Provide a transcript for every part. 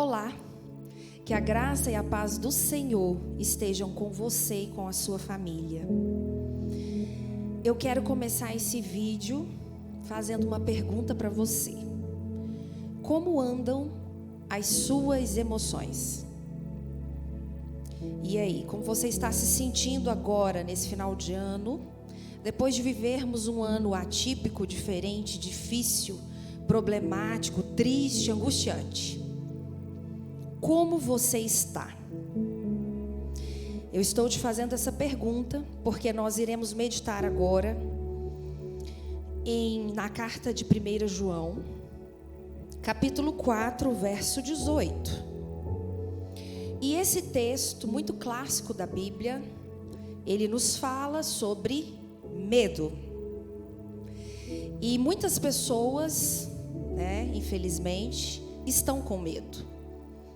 Olá, que a graça e a paz do Senhor estejam com você e com a sua família. Eu quero começar esse vídeo fazendo uma pergunta para você. Como andam as suas emoções? E aí, como você está se sentindo agora nesse final de ano, depois de vivermos um ano atípico, diferente, difícil, problemático, triste, angustiante? Como você está? Eu estou te fazendo essa pergunta porque nós iremos meditar agora na carta de 1 João, capítulo 4, verso 18. E esse texto muito clássico da Bíblia, ele nos fala sobre medo. E muitas pessoas, infelizmente, estão com medo.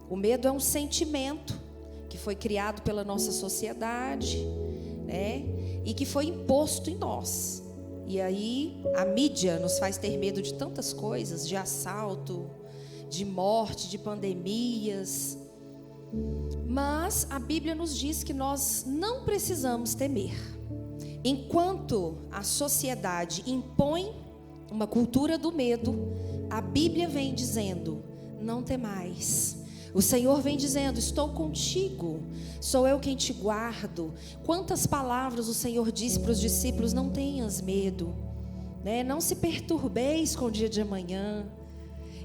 O medo é um sentimento que foi criado pela nossa sociedade, e que foi imposto em nós. E aí a mídia nos faz ter medo de tantas coisas, de assalto, de morte, de pandemias. Mas a Bíblia nos diz que nós não precisamos temer. Enquanto a sociedade impõe uma cultura do medo, a Bíblia vem dizendo: não temais. O Senhor vem dizendo: estou contigo, sou eu quem te guardo. Quantas palavras o Senhor disse para os discípulos: não tenhas medo, não se perturbeis com o dia de amanhã.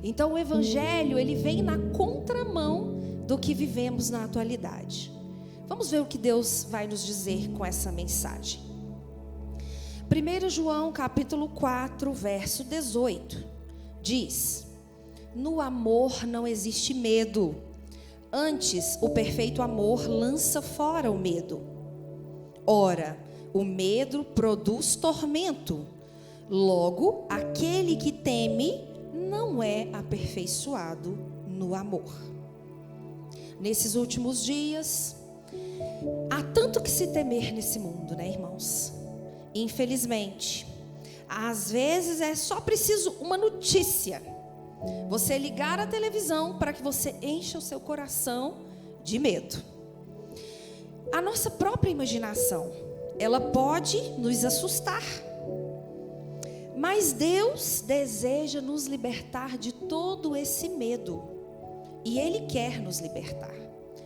Então o Evangelho, ele vem na contramão do que vivemos na atualidade. Vamos ver o que Deus vai nos dizer com essa mensagem. 1 João capítulo 4, verso 18, diz: no amor não existe medo, antes o perfeito amor lança fora o medo. Ora, o medo produz tormento, logo aquele que teme não é aperfeiçoado no amor. Nesses últimos dias, há tanto que se temer nesse mundo, irmãos? Infelizmente, às vezes é só preciso uma notícia, você ligar a televisão para que você encha o seu coração de medo. A nossa própria imaginação, ela pode nos assustar, mas Deus deseja nos libertar de todo esse medo. E Ele quer nos libertar,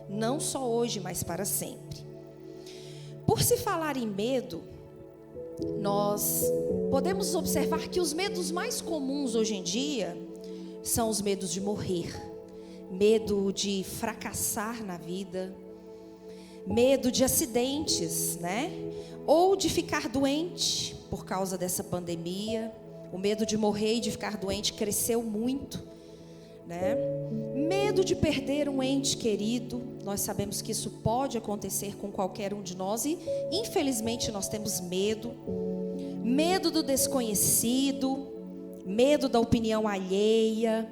não só hoje, mas para sempre. Por se falar em medo, nós podemos observar que os medos mais comuns hoje em dia são os medos de morrer, medo de fracassar na vida, medo de acidentes, ou de ficar doente por causa dessa pandemia. O medo de morrer e de ficar doente cresceu muito, Medo de perder um ente querido. Nós sabemos que isso pode acontecer com qualquer um de nós e infelizmente nós temos medo. Medo do desconhecido, medo da opinião alheia,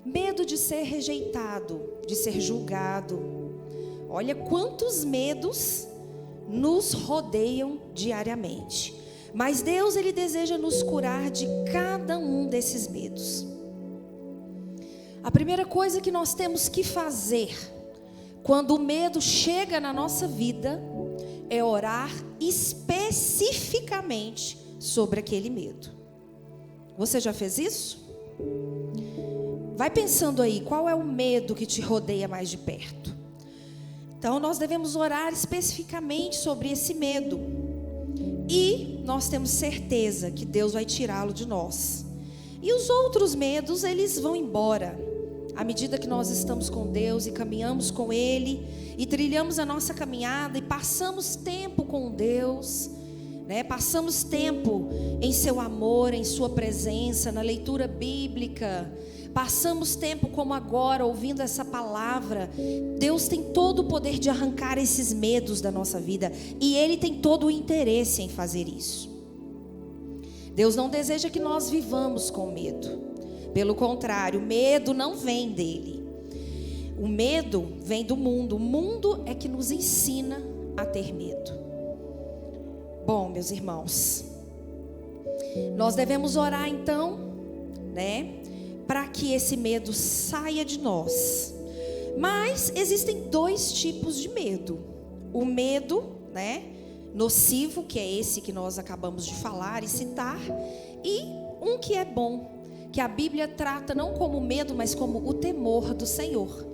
medo de ser rejeitado, de ser julgado. Olha quantos medos nos rodeiam diariamente. Mas Deus, Ele deseja nos curar de cada um desses medos. A primeira coisa que nós temos que fazer quando o medo chega na nossa vida é orar especificamente sobre aquele medo. Você já fez isso? Vai pensando aí, qual é o medo que te rodeia mais de perto? Então nós devemos orar especificamente sobre esse medo. E nós temos certeza que Deus vai tirá-lo de nós. E os outros medos, eles vão embora à medida que nós estamos com Deus e caminhamos com Ele, e trilhamos a nossa caminhada e passamos tempo com Deus, passamos tempo em seu amor, em sua presença, na leitura bíblica, passamos tempo como agora ouvindo essa palavra. Deus tem todo o poder de arrancar esses medos da nossa vida, e Ele tem todo o interesse em fazer isso. Deus não deseja que nós vivamos com medo. Pelo contrário, o medo não vem dele. O medo vem do mundo. O mundo é que nos ensina a ter medo. Bom, meus irmãos, nós devemos orar então, para que esse medo saia de nós. Mas existem dois tipos de medo. O medo, né, nocivo, que é esse que nós acabamos de falar e citar, e um que é bom, que a Bíblia trata não como medo, mas como o temor do Senhor.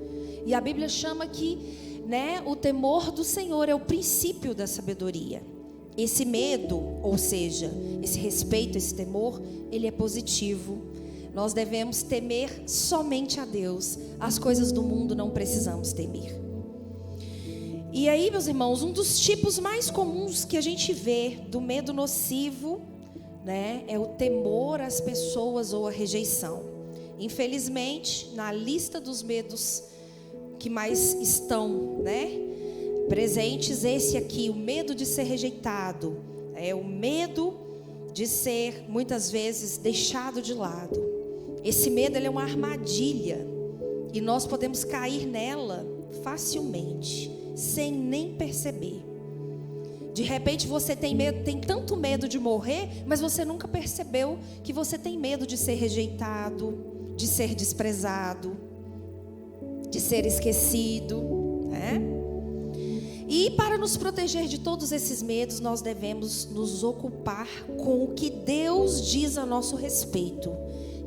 E a Bíblia chama que, né, o temor do Senhor é o princípio da sabedoria. Esse medo, ou seja, esse respeito, esse temor, ele é positivo. Nós devemos temer somente a Deus. As coisas do mundo não precisamos temer. E aí, meus irmãos, um dos tipos mais comuns que a gente vê do medo nocivo, né, é o temor às pessoas ou a rejeição. Infelizmente, na lista dos medos que mais estão, né, presentes, esse aqui, o medo de ser rejeitado, é o medo de ser muitas vezes deixado de lado. Esse medo, ele é uma armadilha e nós podemos cair nela facilmente, sem nem perceber. De repente você tem medo, tem tanto medo de morrer, mas você nunca percebeu que você tem medo de ser rejeitado, de ser desprezado, de ser esquecido, né? E para nos proteger de todos esses medos, nós devemos nos ocupar com o que Deus diz a nosso respeito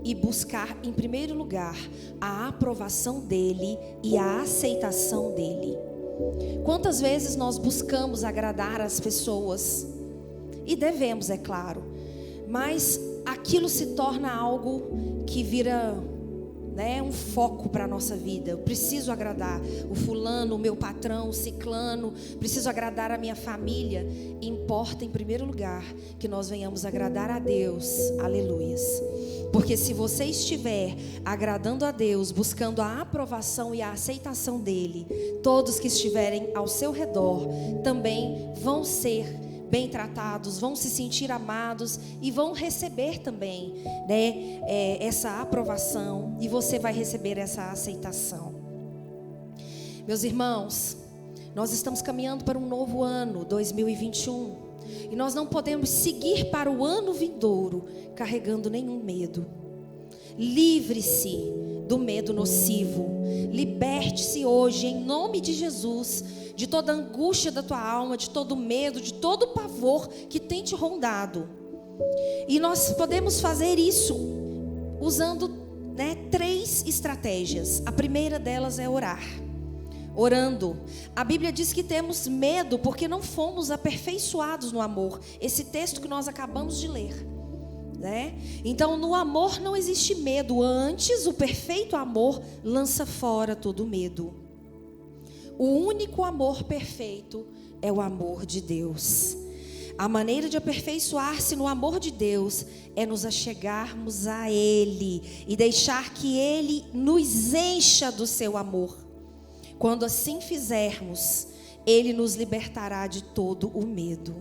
e buscar, em primeiro lugar, a aprovação dele e a aceitação dele. Quantas vezes nós buscamos agradar as pessoas? E devemos, é claro. Mas aquilo se torna algo que vira, né, um foco para a nossa vida. Eu preciso agradar o fulano, o meu patrão, o ciclano. Preciso agradar a minha família. Importa, em primeiro lugar, que nós venhamos agradar a Deus. Aleluias. Porque se você estiver agradando a Deus, buscando a aprovação e a aceitação dele, todos que estiverem ao seu redor também vão ser bem tratados, vão se sentir amados e vão receber também, né, essa aprovação, e você vai receber essa aceitação. Meus irmãos, nós estamos caminhando para um novo ano, 2021. E nós não podemos seguir para o ano vindouro carregando nenhum medo. Livre-se do medo nocivo. Liberte-se hoje, em nome de Jesus, de toda angústia da tua alma, de todo medo, de todo pavor que tem te rondado. E nós podemos fazer isso usando, né, 3 estratégias. A primeira delas é orar. Orando. A Bíblia diz que temos medo porque não fomos aperfeiçoados no amor. Esse texto que nós acabamos de ler, né? Então, no amor não existe medo. Antes, o perfeito amor lança fora todo medo. O único amor perfeito é o amor de Deus. A maneira de aperfeiçoar-se no amor de Deus é nos achegarmos a Ele e deixar que Ele nos encha do seu amor. Quando assim fizermos, Ele nos libertará de todo o medo.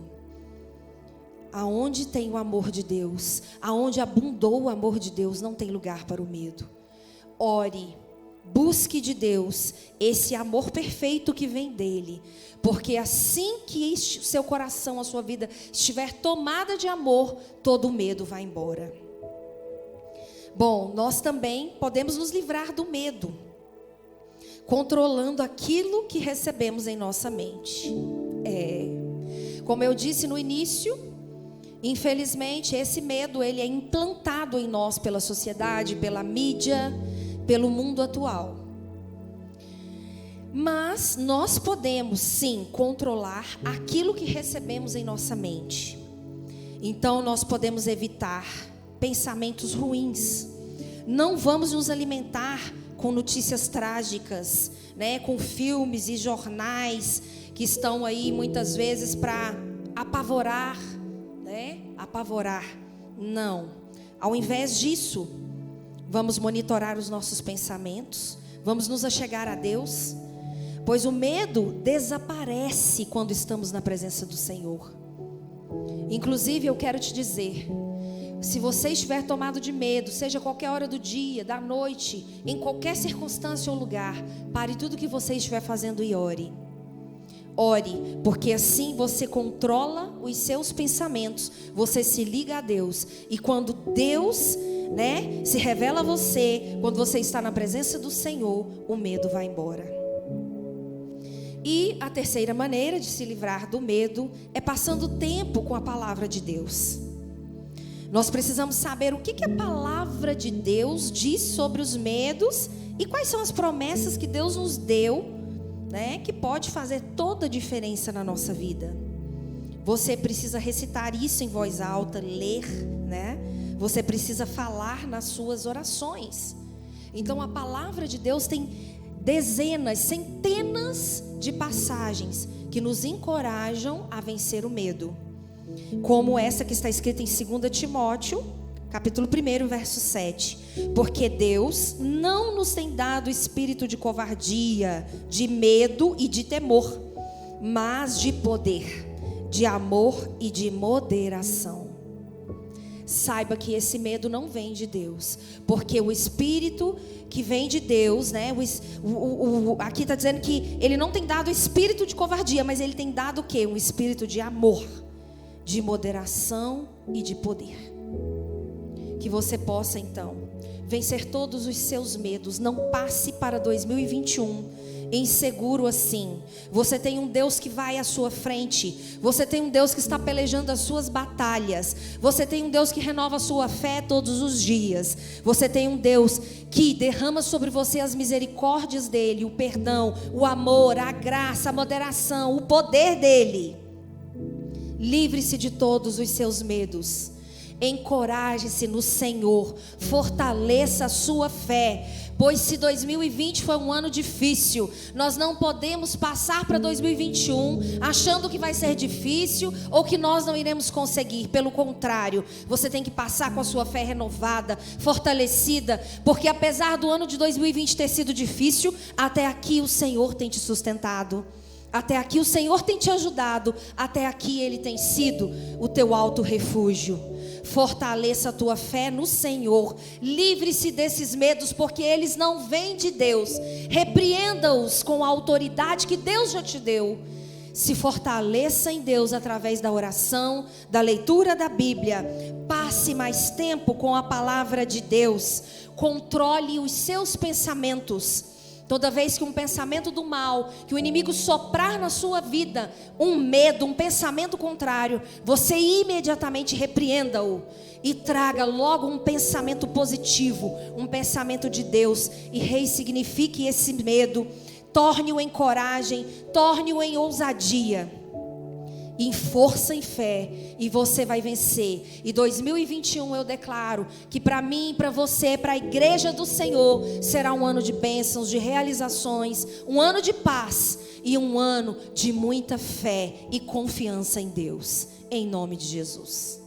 Aonde tem o amor de Deus, aonde abundou o amor de Deus, não tem lugar para o medo. Ore, busque de Deus esse amor perfeito que vem dEle. Porque assim que o seu coração, a sua vida estiver tomada de amor, todo o medo vai embora. Bom, nós também podemos nos livrar do medo, controlando aquilo que recebemos em nossa mente. Como eu disse no início, infelizmente esse medo, ele é implantado em nós pela sociedade, pela mídia, pelo mundo atual. Mas nós podemos sim controlar aquilo que recebemos em nossa mente. Então nós podemos evitar pensamentos ruins. Não vamos nos alimentar com notícias trágicas, né, com filmes e jornais que estão aí muitas vezes para apavorar, né, apavorar. Não. Ao invés disso, vamos monitorar os nossos pensamentos, vamos nos achegar a Deus, pois o medo desaparece quando estamos na presença do Senhor. Inclusive, eu quero te dizer, se você estiver tomado de medo, seja qualquer hora do dia, da noite, em qualquer circunstância ou lugar, pare tudo que você estiver fazendo e ore. Ore, porque assim você controla os seus pensamentos, você se liga a Deus. E quando Deus né, se revela a você, quando você está na presença do Senhor, o medo vai embora. E a terceira maneira de se livrar do medo é passando tempo com a palavra de Deus. Nós precisamos saber o que a palavra de Deus diz sobre os medos e quais são as promessas que Deus nos deu, né, que pode fazer toda a diferença na nossa vida. Você precisa recitar isso em voz alta, ler, né? Você precisa falar nas suas orações. Então a palavra de Deus tem dezenas, centenas de passagens que nos encorajam a vencer o medo. Como essa que está escrita em 2 Timóteo, capítulo 1, verso 7. Porque Deus não nos tem dado espírito de covardia, de medo e de temor, mas de poder, de amor e de moderação. Saiba que esse medo não vem de Deus, porque o espírito que vem de Deus, né? Aqui está dizendo que Ele não tem dado espírito de covardia, mas Ele tem dado o quê? Um espírito de amor, de moderação e de poder. Que você possa então vencer todos os seus medos. Não passe para 2021 inseguro assim. Você tem um Deus que vai à sua frente. Você tem um Deus que está pelejando as suas batalhas. Você tem um Deus que renova a sua fé todos os dias. Você tem um Deus que derrama sobre você as misericórdias dele, o perdão, o amor, a graça, a moderação, o poder dele. Livre-se de todos os seus medos. Encoraje-se no Senhor, fortaleça a sua fé, pois se 2020 foi um ano difícil, nós não podemos passar para 2021 achando que vai ser difícil ou que nós não iremos conseguir. Pelo contrário, você tem que passar com a sua fé renovada, fortalecida, porque apesar do ano de 2020 ter sido difícil, até aqui o Senhor tem te sustentado. Até aqui o Senhor tem te ajudado. Até aqui Ele tem sido o teu alto refúgio. Fortaleça a tua fé no Senhor. Livre-se desses medos, porque eles não vêm de Deus. Repreenda-os com a autoridade que Deus já te deu. Se fortaleça em Deus através da oração, da leitura da Bíblia. Passe mais tempo com a palavra de Deus. Controle os seus pensamentos. Toda vez que um pensamento do mal, que o inimigo soprar na sua vida, um medo, um pensamento contrário, você imediatamente repreenda-o e traga logo um pensamento positivo, um pensamento de Deus, e ressignifique esse medo, torne-o em coragem, torne-o em ousadia, em força e fé, e você vai vencer. E 2021 eu declaro que para mim, para você, para a igreja do Senhor, será um ano de bênçãos, de realizações, um ano de paz e um ano de muita fé e confiança em Deus, em nome de Jesus.